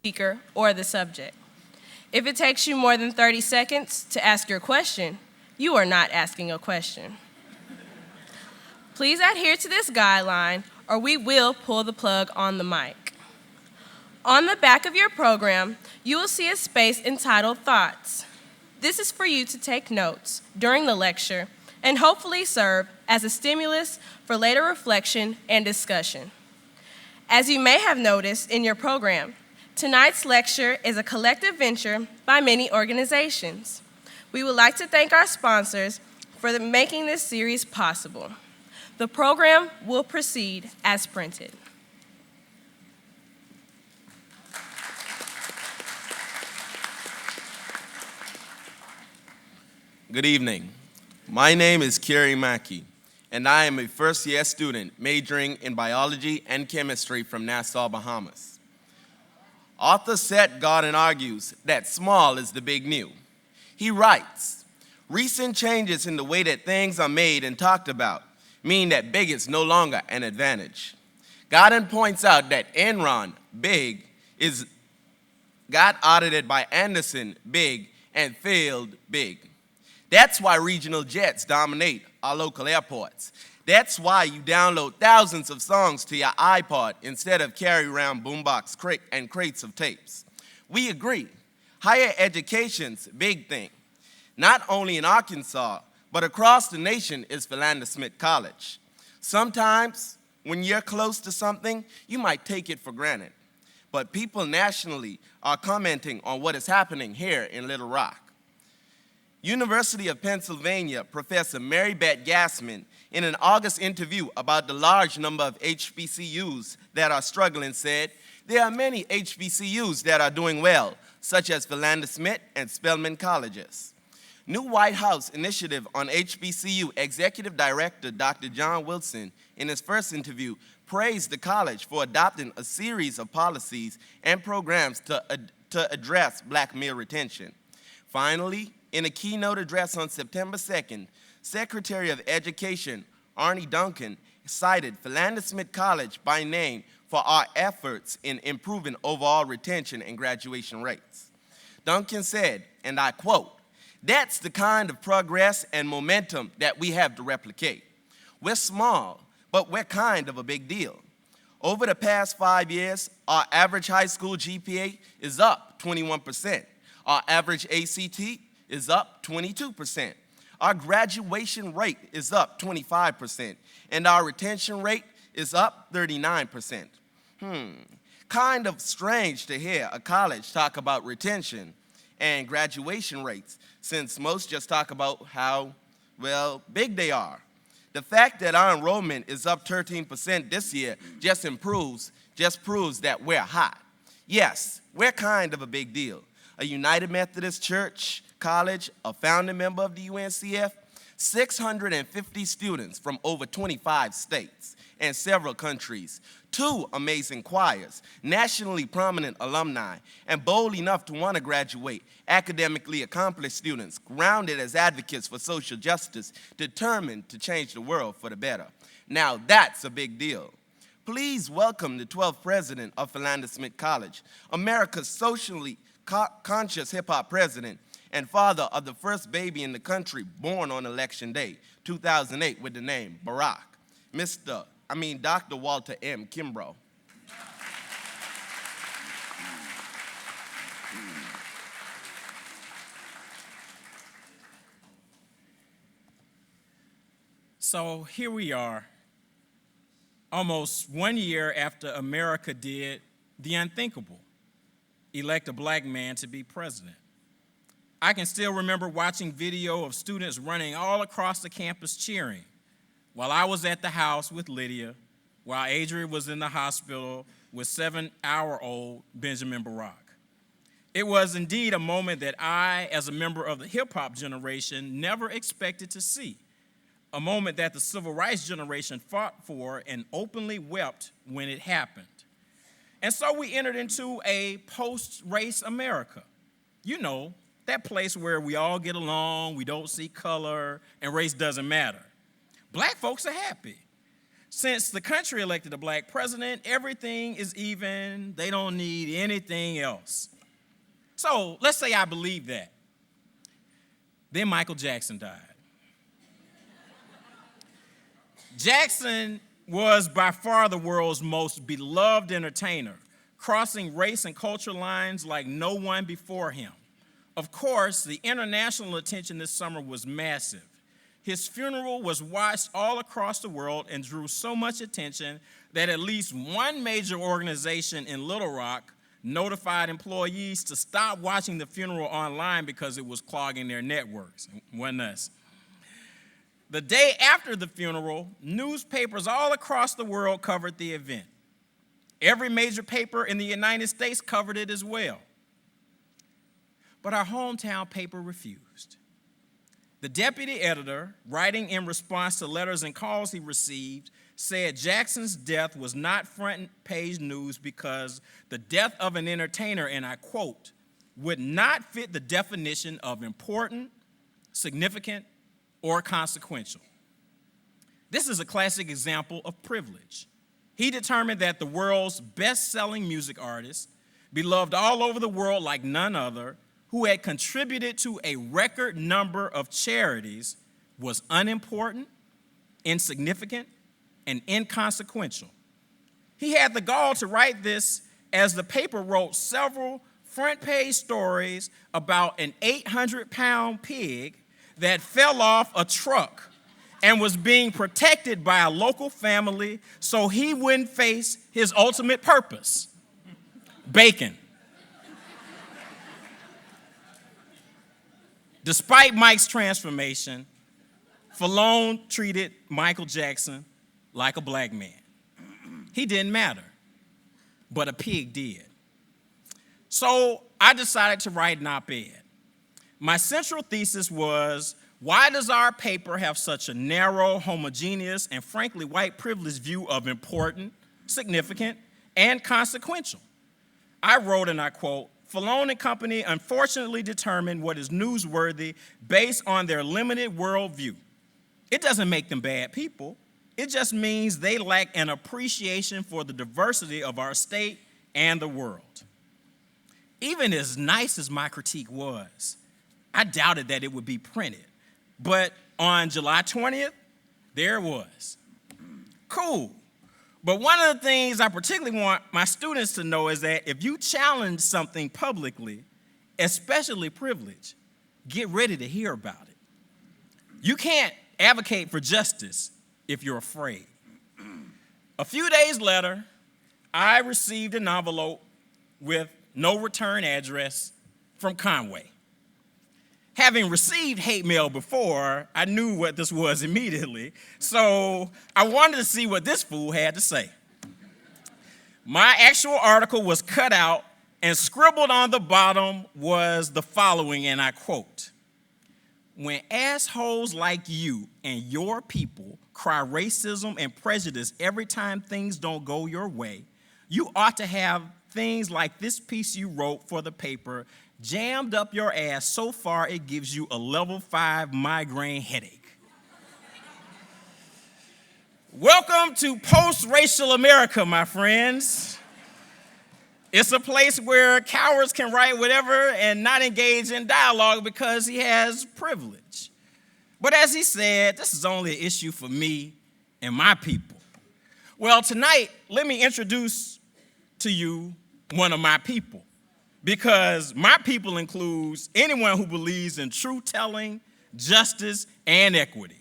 speaker or the subject. If it takes you more than 30 seconds to ask your question, you are not asking a question. Please adhere to this guideline or we will pull the plug on the mic. On the back of your program, you will see a space entitled Thoughts. This is for you to take notes during the lecture and hopefully serve as a stimulus for later reflection and discussion. As you may have noticed in your program, tonight's lecture is a collective venture by many organizations. We would like to thank our sponsors for making this series possible. The program will proceed as printed. Good evening. My name is Kerry Mackey, and I am a first-year student majoring in biology and chemistry from Nassau, Bahamas. Author Seth Godin argues that small is the big new. He writes, recent changes in the way that things are made and talked about mean that big is no longer an advantage. Godin points out that Enron, big, got audited by Anderson, big, and failed big. That's why regional jets dominate our local airports. That's why you download thousands of songs to your iPod instead of carry around boombox and crates of tapes. We agree, higher education's big thing. Not only in Arkansas, but across the nation is Philander Smith College. Sometimes, when you're close to something, you might take it for granted. But people nationally are commenting on what is happening here in Little Rock. University of Pennsylvania Professor Mary Beth Gassman, in an August interview about the large number of HBCUs that are struggling, said, there are many HBCUs that are doing well, such as Philander Smith and Spelman colleges. New White House initiative on HBCU Executive Director Dr. John Wilson, in his first interview, praised the college for adopting a series of policies and programs to address black male retention. Finally, in a keynote address on September 2nd, Secretary of Education Arne Duncan cited Philander Smith College by name for our efforts in improving overall retention and graduation rates. Duncan said, and I quote, that's the kind of progress and momentum that we have to replicate. We're small, but we're kind of a big deal. Over the past 5 years, our average high school GPA is up 21%. Our average ACT is up 22%. Our graduation rate is up 25%, and our retention rate is up 39%. Kind of strange to hear a college talk about retention and graduation rates, since most just talk about how, well, big they are. The fact that our enrollment is up 13% this year just proves that we're hot. Yes, we're kind of a big deal. A United Methodist Church College, a founding member of the UNCF, 650 students from over 25 states and several countries, 2 amazing choirs, nationally prominent alumni, and bold enough to want to graduate, academically accomplished students, grounded as advocates for social justice, determined to change the world for the better. Now that's a big deal. Please welcome the 12th president of Philander Smith College, America's socially conscious hip-hop president, and father of the first baby in the country born on Election Day, 2008, with the name Barack, Dr. Walter M. Kimbrough. So here we are, almost 1 year after America did the unthinkable, elect a black man to be president. I can still remember watching video of students running all across the campus cheering while I was at the house with Lydia, while Adrian was in the hospital with 7-hour-old Benjamin Barack. It was indeed a moment that I, as a member of the hip-hop generation, never expected to see, a moment that the civil rights generation fought for and openly wept when it happened. And so we entered into a post-race America. You know, that place where we all get along, we don't see color, and race doesn't matter. Black folks are happy. Since the country elected a black president, everything is even. They don't need anything else. So let's say I believe that. Then Michael Jackson died. Jackson was by far the world's most beloved entertainer, crossing race and culture lines like no one before him. Of course, the international attention this summer was massive. His funeral was watched all across the world and drew so much attention that at least one major organization in Little Rock notified employees to stop watching the funeral online because it was clogging their networks. It wasn't us. The day after the funeral, newspapers all across the world covered the event. Every major paper in the United States covered it as well. But our hometown paper refused. The deputy editor, writing in response to letters and calls he received, said Jackson's death was not front-page news because the death of an entertainer, and I quote, would not fit the definition of important, significant, or consequential. This is a classic example of privilege. He determined that the world's best-selling music artist, beloved all over the world like none other, who had contributed to a record number of charities, was unimportant, insignificant, and inconsequential. He had the gall to write this as the paper wrote several front-page stories about an 800-pound pig that fell off a truck and was being protected by a local family so he wouldn't face his ultimate purpose, bacon. Despite Mike's transformation, Philander treated Michael Jackson like a black man. He didn't matter, but a pig did. So I decided to write an op-ed. My central thesis was, why does our paper have such a narrow, homogeneous, and frankly white privileged view of important, significant, and consequential? I wrote, and I quote, Philander and Company unfortunately determine what is newsworthy based on their limited worldview. It doesn't make them bad people. It just means they lack an appreciation for the diversity of our state and the world. Even as nice as my critique was, I doubted that it would be printed. But on July 20th, there it was. Cool. But one of the things I particularly want my students to know is that if you challenge something publicly, especially privilege, get ready to hear about it. You can't advocate for justice if you're afraid. A few days later, I received an envelope with no return address from Conway. Having received hate mail before, I knew what this was immediately, so I wanted to see what this fool had to say. My actual article was cut out, and scribbled on the bottom was the following, and I quote, "When assholes like you and your people cry racism and prejudice every time things don't go your way, you ought to have things like this piece you wrote for the paper jammed up your ass so far it gives you a level 5 migraine headache." Welcome to post-racial America, my friends. It's a place where cowards can write whatever and not engage in dialogue because he has privilege. But as he said, this is only an issue for me and my people. Well, tonight, let me introduce to you one of my people, because my people includes anyone who believes in truth-telling, justice, and equity.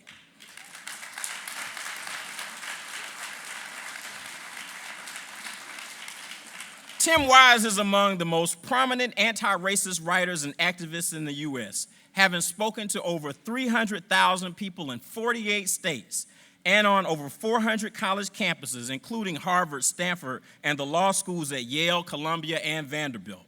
Tim Wise is among the most prominent anti-racist writers and activists in the U.S., having spoken to over 300,000 people in 48 states and on over 400 college campuses, including Harvard, Stanford, and the law schools at Yale, Columbia, and Vanderbilt.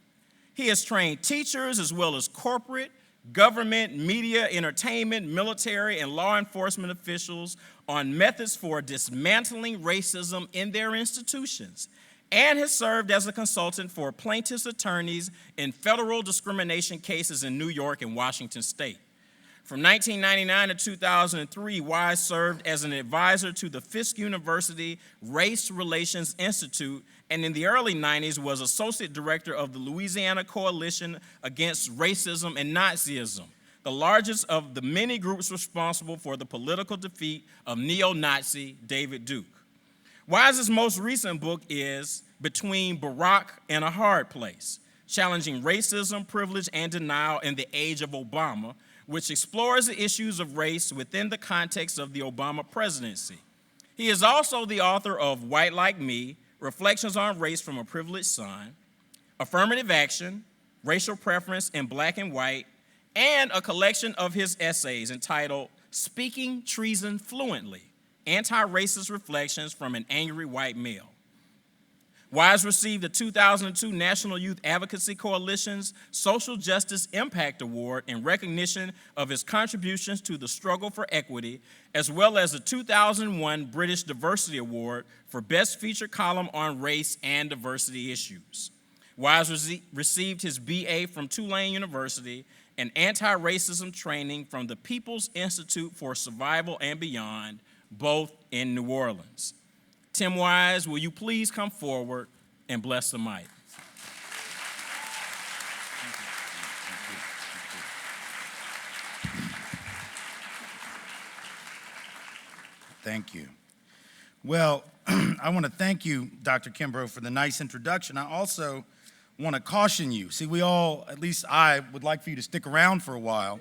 He has trained teachers as well as corporate, government, media, entertainment, military, and law enforcement officials on methods for dismantling racism in their institutions, and has served as a consultant for plaintiffs' attorneys in federal discrimination cases in New York and Washington State. From 1999 to 2003, Wise served as an advisor to the Fisk University Race Relations Institute, and in the early 90s was associate director of the Louisiana Coalition Against Racism and Nazism, the largest of the many groups responsible for the political defeat of neo-Nazi David Duke. Wise's most recent book is Between Barack and a Hard Place, Challenging Racism, Privilege, and Denial in the Age of Obama, which explores the issues of race within the context of the Obama presidency. He is also the author of White Like Me, Reflections on Race from a Privileged Son, Affirmative Action, Racial Preference in Black and White, and a collection of his essays entitled Speaking Treason Fluently, Anti-Racist Reflections from an Angry White Male. Wise received the 2002 National Youth Advocacy Coalition's Social Justice Impact Award in recognition of his contributions to the struggle for equity, as well as the 2001 British Diversity Award for Best Featured Column on Race and Diversity Issues. Wise received his BA from Tulane University and anti-racism training from the People's Institute for Survival and Beyond, both in New Orleans. Tim Wise, will you please come forward and bless the mic? Thank you. Well, I want to thank you, Dr. Kimbrough, for the nice introduction. I also want to caution you. See, we all, at least I, would like for you to stick around for a while.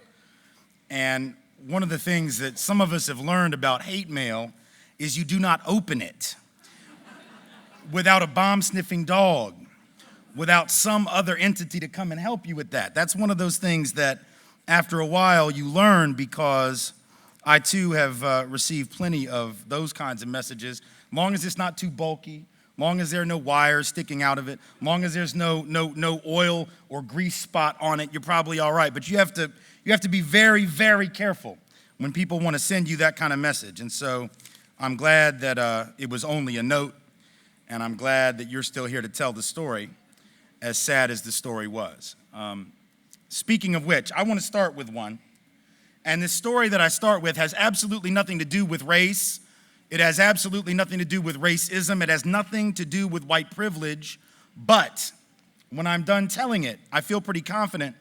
And one of the things that some of us have learned about hate mail is you do not open it without a bomb-sniffing dog, without some other entity to come and help you with that. That's one of those things that after a while you learn, because I too have received plenty of those kinds of messages. Long as it's not too bulky, long as there are no wires sticking out of it, long as there's no oil or grease spot on it, you're probably all right. But you have to be very, very careful when people want to send you that kind of message. And so I'm glad that it was only a note, and I'm glad that you're still here to tell the story, as sad as the story was. Speaking of which, I want to start with one. And this story that I start with has absolutely nothing to do with race. It has absolutely nothing to do with racism. It has nothing to do with white privilege. But when I'm done telling it, I feel pretty confident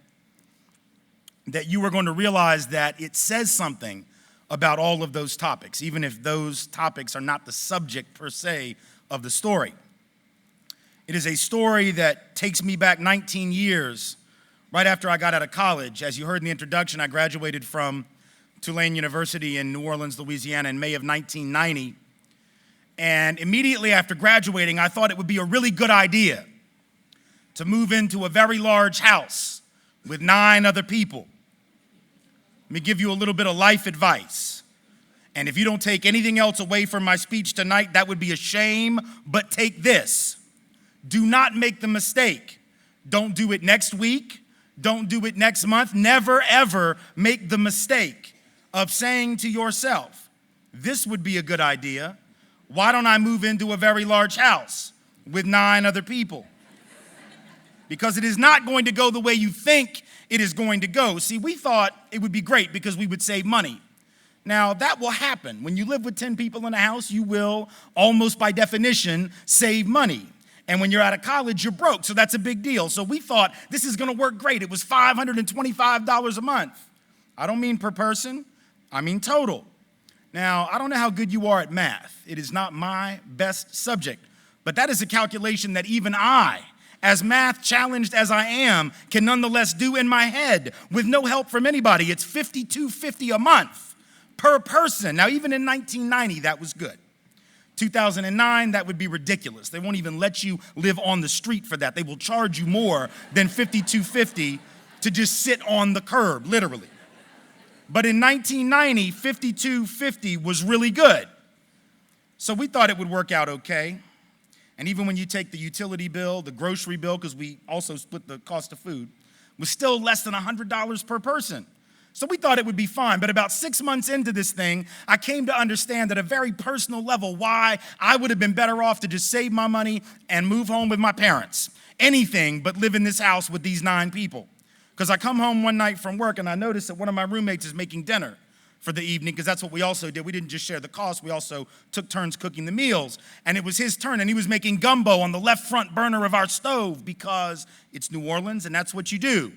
that you are going to realize that it says something about all of those topics, even if those topics are not the subject per se of the story. It is a story that takes me back 19 years, right after I got out of college. As you heard in the introduction, I graduated from Tulane University in New Orleans, Louisiana in May of 1990. And immediately after graduating, I thought it would be a really good idea to move into a very large house with 9 other people. Let me give you a little bit of life advice. And if you don't take anything else away from my speech tonight, that would be a shame, but take this. Do not make the mistake. Don't do it next week. Don't do it next month. Never, ever make the mistake of saying to yourself, this would be a good idea. Why don't I move into a very large house with 9 other people? Because it is not going to go the way you think it is going to go. See, we thought it would be great because we would save money. Now, that will happen. When you live with 10 people in a house, you will, almost by definition, save money. And when you're out of college, you're broke, so that's a big deal. So we thought this is gonna work great. It was $525 a month. I don't mean per person, I mean total. Now, I don't know how good you are at math. It is not my best subject, but that is a calculation that even I, as math challenged as I am, can nonetheless do in my head with no help from anybody. It's $52.50 a month per person. Now, even in 1990, that was good. 2009, that would be ridiculous. They won't even let you live on the street for that. They will charge you more than $52.50 to just sit on the curb, literally. But in 1990, $52.50 was really good. So we thought it would work out okay. And even when you take the utility bill, the grocery bill, because we also split the cost of food, was still less than $100 per person. So we thought it would be fine, but about 6 months into this thing, I came to understand at a very personal level why I would have been better off to just save my money and move home with my parents. Anything but live in this house with these 9 people. Because I come home one night from work and I notice that one of my roommates is making dinner for the evening, because that's what we also did. We didn't just share the cost, we also took turns cooking the meals. And it was his turn, and he was making gumbo on the left front burner of our stove because it's New Orleans and that's what you do.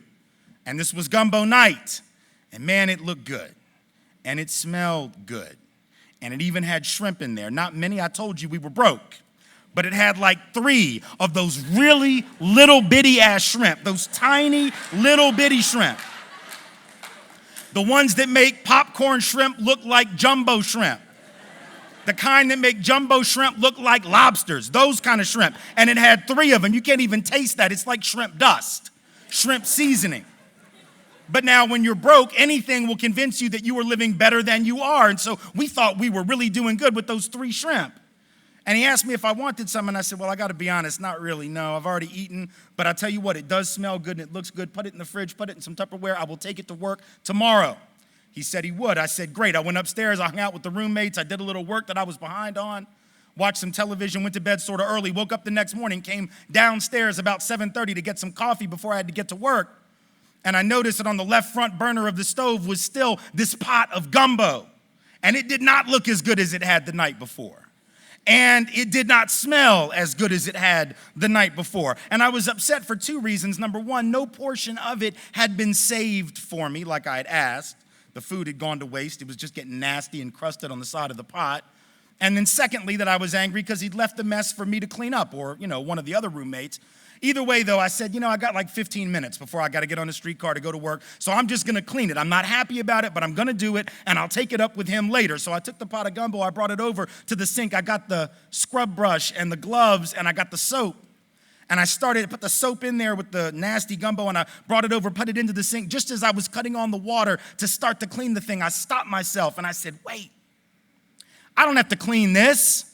And this was gumbo night. And man, it looked good. And it smelled good. And it even had shrimp in there. Not many, I told you we were broke. But it had like 3 of those really little bitty ass shrimp, those tiny little bitty shrimp. The ones that make popcorn shrimp look like jumbo shrimp. The kind that make jumbo shrimp look like lobsters, those kind of shrimp. And it had 3 of them. You can't even taste that. It's like shrimp dust, shrimp seasoning. But now when you're broke, anything will convince you that you are living better than you are. And so we thought we were really doing good with those 3 shrimp. And he asked me if I wanted some, and I said, well, I got to be honest, not really, no. I've already eaten, but I tell you what, it does smell good and it looks good. Put it in the fridge, put it in some Tupperware. I will take it to work tomorrow. He said he would. I said, great. I went upstairs, I hung out with the roommates, I did a little work that I was behind on, watched some television, went to bed sort of early, woke up the next morning, came downstairs about 7:30 to get some coffee before I had to get to work. And I noticed that on the left front burner of the stove was still this pot of gumbo. And it did not look as good as it had the night before. And it did not smell as good as it had the night before. And I was upset for 2 reasons. Number one, no portion of it had been saved for me like I had asked. The food had gone to waste. It was just getting nasty and crusted on the side of the pot. And then secondly, that I was angry because he'd left the mess for me to clean up, or, one of the other roommates. Either way, though, I said, I got like 15 minutes before I got to get on the streetcar to go to work, so I'm just going to clean it. I'm not happy about it, but I'm going to do it, and I'll take it up with him later. So I took the pot of gumbo, I brought it over to the sink. I got the scrub brush and the gloves, and I got the soap. And I started to put the soap in there with the nasty gumbo, and I brought it over, put it into the sink. Just as I was cutting on the water to start to clean the thing, I stopped myself, and I said, wait, I don't have to clean this.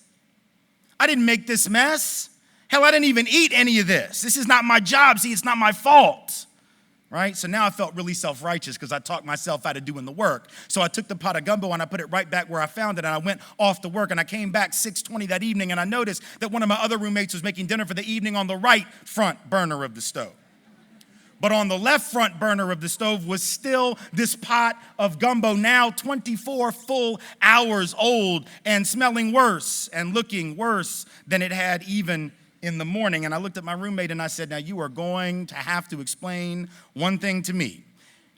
I didn't make this mess. Hell, I didn't even eat any of this. This is not my job. See, it's not my fault, right? So now I felt really self-righteous because I talked myself out of doing the work. So I took the pot of gumbo and I put it right back where I found it, and I went off to work, and I came back 6:20 that evening, and I noticed that one of my other roommates was making dinner for the evening on the right front burner of the stove. But on the left front burner of the stove was still this pot of gumbo, now 24 full hours old and smelling worse and looking worse than it had even in the morning. And I looked at my roommate and I said, now you are going to have to explain one thing to me.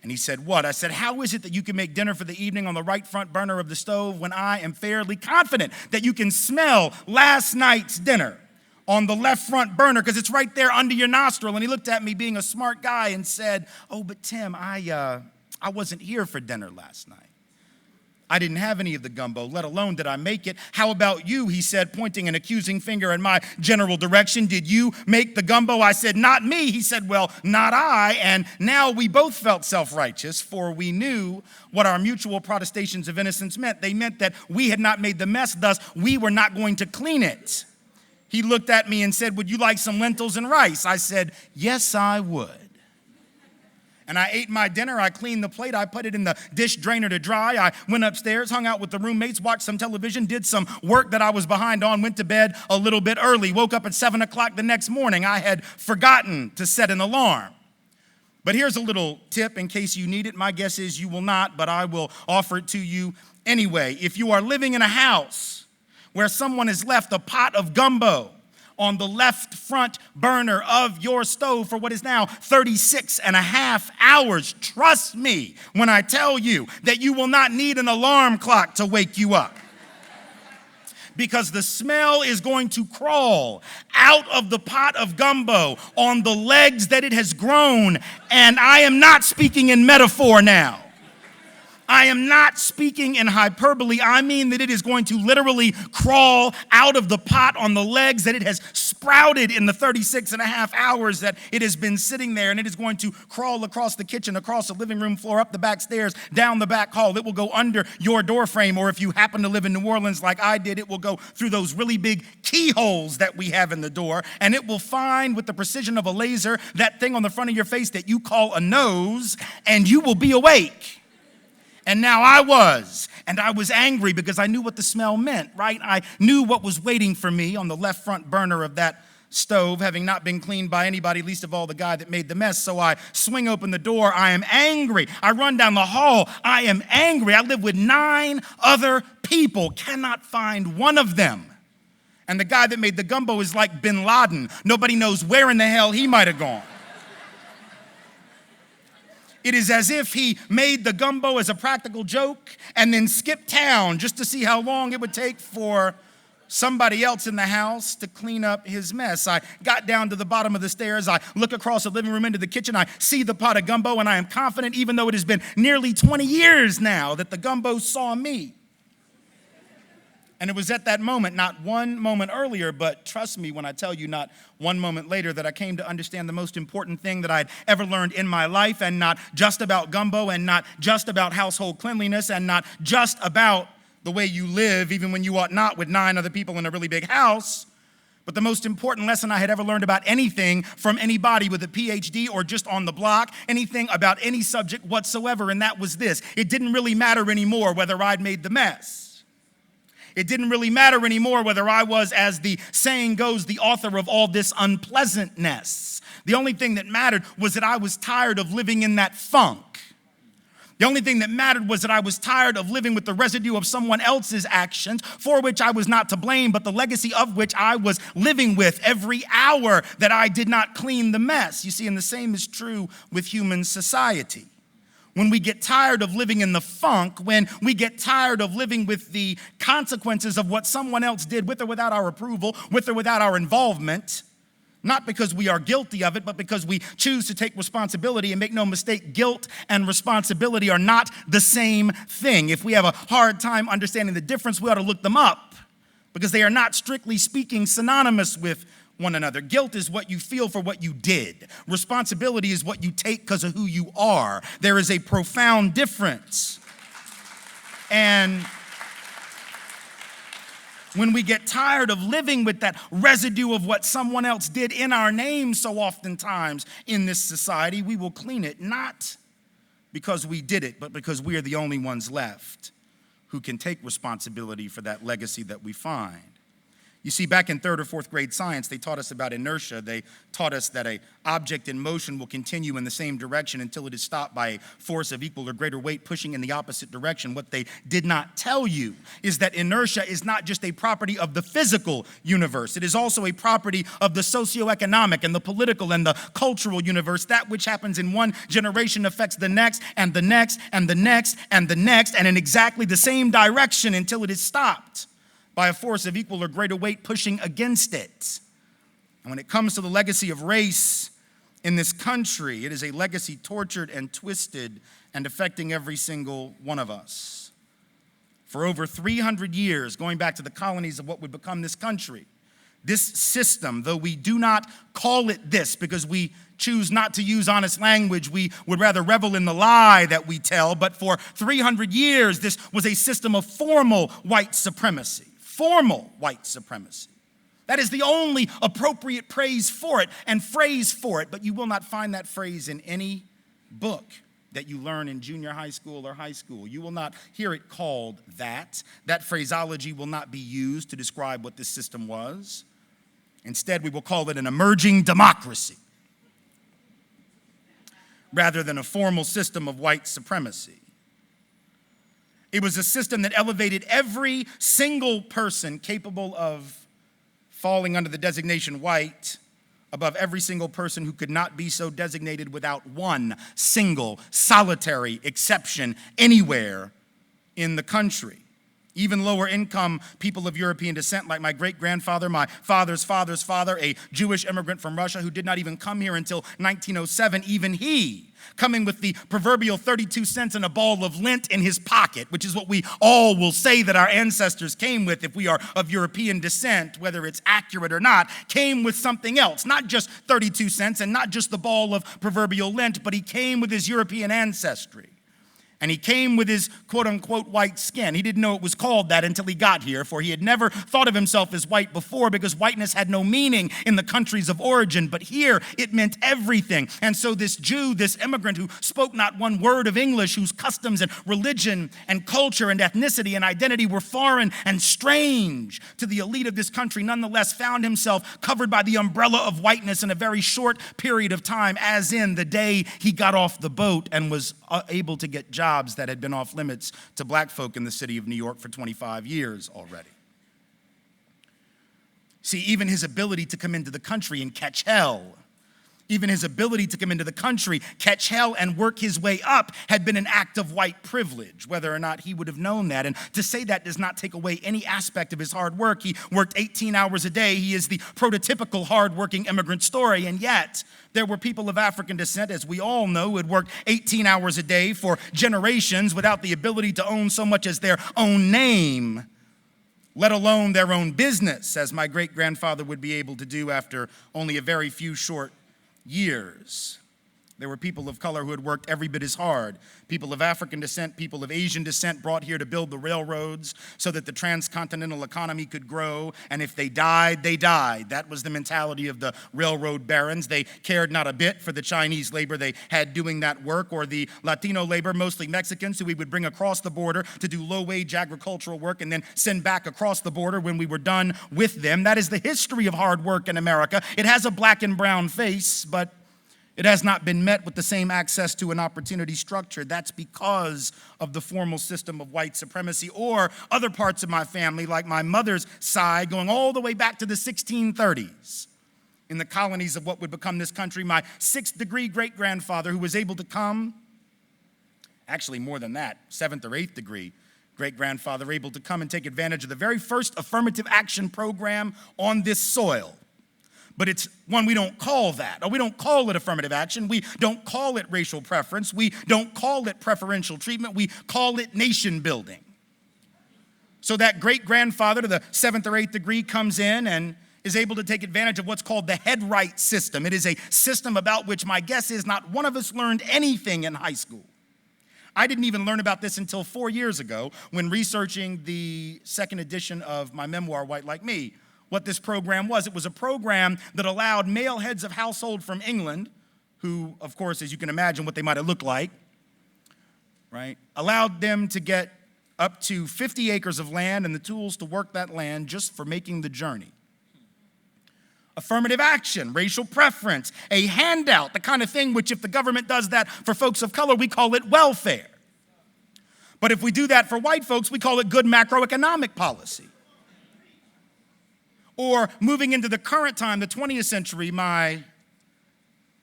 And he said, what? I said, how is it that you can make dinner for the evening on the right front burner of the stove when I am fairly confident that you can smell last night's dinner on the left front burner because it's right there under your nostril? And he looked at me being a smart guy and said, oh, but Tim, I wasn't here for dinner last night. I didn't have any of the gumbo, let alone did I make it. How about you, he said, pointing an accusing finger in my general direction. Did you make the gumbo? I said, not me. He said, well, not I. And now we both felt self-righteous, for we knew what our mutual protestations of innocence meant. They meant that we had not made the mess, thus we were not going to clean it. He looked at me and said, would you like some lentils and rice? I said, yes, I would. And I ate my dinner, I cleaned the plate, I put it in the dish drainer to dry, I went upstairs, hung out with the roommates, watched some television, did some work that I was behind on, went to bed a little bit early, woke up at 7 o'clock the next morning. I had forgotten to set an alarm. But here's a little tip in case you need it. My guess is you will not, but I will offer it to you anyway. If you are living in a house where someone has left a pot of gumbo on the left front burner of your stove for what is now 36 and a half hours, trust me when I tell you that you will not need an alarm clock to wake you up. Because the smell is going to crawl out of the pot of gumbo on the legs that it has grown. And I am not speaking in metaphor now. I am not speaking in hyperbole. I mean that it is going to literally crawl out of the pot on the legs that it has sprouted in the 36 and a half hours that it has been sitting there. And it is going to crawl across the kitchen, across the living room floor, up the back stairs, down the back hall. It will go under your door frame. Or if you happen to live in New Orleans like I did, it will go through those really big keyholes that we have in the door. And it will find with the precision of a laser that thing on the front of your face that you call a nose, and you will be awake. And now I was angry because I knew what the smell meant, right? I knew what was waiting for me on the left front burner of that stove, having not been cleaned by anybody, least of all the guy that made the mess. So I swing open the door. I am angry. I run down the hall. I am angry. I live with 9 other people, cannot find one of them. And the guy that made the gumbo is like bin Laden. Nobody knows where in the hell he might have gone. It is as if he made the gumbo as a practical joke and then skipped town just to see how long it would take for somebody else in the house to clean up his mess. I got down to the bottom of the stairs. I look across the living room into the kitchen. I see the pot of gumbo, and I am confident, even though it has been nearly 20 years now, that the gumbo saw me. And it was at that moment, not one moment earlier, but trust me when I tell you, not one moment later, that I came to understand the most important thing that I'd ever learned in my life, and not just about gumbo, and not just about household cleanliness, and not just about the way you live, even when you ought not, with 9 other people in a really big house. But the most important lesson I had ever learned about anything from anybody with a PhD or just on the block, anything about any subject whatsoever, and that was this: it didn't really matter anymore whether I'd made the mess. It didn't really matter anymore whether I was, as the saying goes, the author of all this unpleasantness. The only thing that mattered was that I was tired of living in that funk. The only thing that mattered was that I was tired of living with the residue of someone else's actions, for which I was not to blame, but the legacy of which I was living with every hour that I did not clean the mess. You see, and the same is true with human society. When we get tired of living in the funk, when we get tired of living with the consequences of what someone else did, with or without our approval, with or without our involvement, not because we are guilty of it, but because we choose to take responsibility. And make no mistake, guilt and responsibility are not the same thing. If we have a hard time understanding the difference, we ought to look them up, because they are not, strictly speaking, synonymous with one another. Guilt is what you feel for what you did. Responsibility is what you take because of who you are. There is a profound difference. And when we get tired of living with that residue of what someone else did in our name so oftentimes in this society, we will clean it, not because we did it, but because we are the only ones left who can take responsibility for that legacy that we find. You see, back in 3rd or 4th grade science, they taught us about inertia. They taught us that an object in motion will continue in the same direction until it is stopped by a force of equal or greater weight pushing in the opposite direction. What they did not tell you is that inertia is not just a property of the physical universe. It is also a property of the socioeconomic and the political and the cultural universe. That which happens in one generation affects the next and the next and the next and the next, and in exactly the same direction until it is stopped by a force of equal or greater weight pushing against it. And when it comes to the legacy of race in this country, it is a legacy tortured and twisted and affecting every single one of us. For over 300 years, going back to the colonies of what would become this country, this system, though we do not call it this because we choose not to use honest language, we would rather revel in the lie that we tell, but for 300 years, this was a system of formal white supremacy. Formal white supremacy. That is the only appropriate praise for it and phrase for it, but you will not find that phrase in any book that you learn in junior high school or high school. You will not hear it called that. That phraseology will not be used to describe what this system was. Instead, we will call it an emerging democracy rather than a formal system of white supremacy. It was a system that elevated every single person capable of falling under the designation white above every single person who could not be so designated without one single solitary exception anywhere in the country. Even lower income people of European descent, like my great-grandfather, my father's father's father, a Jewish immigrant from Russia who did not even come here until 1907, even he, coming with the proverbial 32 cents and a ball of lint in his pocket, which is what we all will say that our ancestors came with if we are of European descent, whether it's accurate or not, came with something else, not just 32 cents and not just the ball of proverbial lint, but he came with his European ancestry. And he came with his quote-unquote white skin. He didn't know it was called that until he got here, for he had never thought of himself as white before because whiteness had no meaning in the countries of origin. But here, it meant everything. And so this Jew, this immigrant who spoke not one word of English, whose customs and religion and culture and ethnicity and identity were foreign and strange to the elite of this country, nonetheless found himself covered by the umbrella of whiteness in a very short period of time, as in the day he got off the boat and was able to get jobs that had been off limits to black folk in the city of New York for 25 years already. See, even his ability to come into the country and catch hell, even his ability to come into the country, catch hell, and work his way up had been an act of white privilege, whether or not he would have known that. And to say that does not take away any aspect of his hard work. He worked 18 hours a day. He is the prototypical hardworking immigrant story. And yet, there were people of African descent, as we all know, who had worked 18 hours a day for generations without the ability to own so much as their own name, let alone their own business, as my great-grandfather would be able to do after only a very few short years. There were people of color who had worked every bit as hard. People of African descent, people of Asian descent brought here to build the railroads so that the transcontinental economy could grow. And if they died, they died. That was the mentality of the railroad barons. They cared not a bit for the Chinese labor they had doing that work, or the Latino labor, mostly Mexicans, who we would bring across the border to do low-wage agricultural work and then send back across the border when we were done with them. That is the history of hard work in America. It has a black and brown face, but it has not been met with the same access to an opportunity structure. That's because of the formal system of white supremacy, or other parts of my family, like my mother's side, going all the way back to the 1630s. In the colonies of what would become this country, my 6th-degree great-grandfather, who was able to come, actually more than that, 7th or 8th degree great-grandfather, able to come and take advantage of the very first affirmative action program on this soil. But it's one we don't call that, or we don't call it affirmative action. We don't call it racial preference. We don't call it preferential treatment. We call it nation building. So that great-grandfather to the 7th or 8th degree comes in and is able to take advantage of what's called the head right system. It is a system about which my guess is not one of us learned anything in high school. I didn't even learn about this until 4 years ago when researching the second edition of my memoir, White Like Me. What this program was. It was a program that allowed male heads of household from England, who, of course, as you can imagine what they might have looked like, right, allowed them to get up to 50 acres of land and the tools to work that land just for making the journey. Affirmative action, racial preference, a handout, the kind of thing which if the government does that for folks of color, we call it welfare. But if we do that for white folks, we call it good macroeconomic policy. Or moving into the current time, the 20th century, my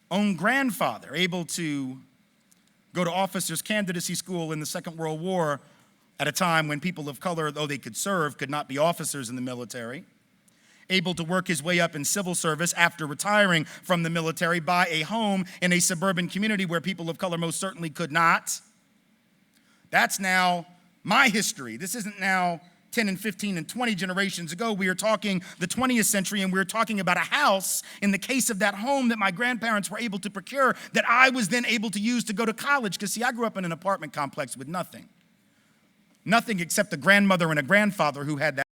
own grandfather, able to go to officers' candidacy school in the Second World War at a time when people of color, though they could serve, could not be officers in the military, able to work his way up in civil service after retiring from the military, buy a home in a suburban community where people of color most certainly could not. That's now my history. This isn't now 10 and 15 and 20 generations ago. We are talking the 20th century, and we're talking about a house, in the case of that home that my grandparents were able to procure, that I was then able to use to go to college. Because, see, I grew up in an apartment complex with nothing. Nothing except a grandmother and a grandfather who had that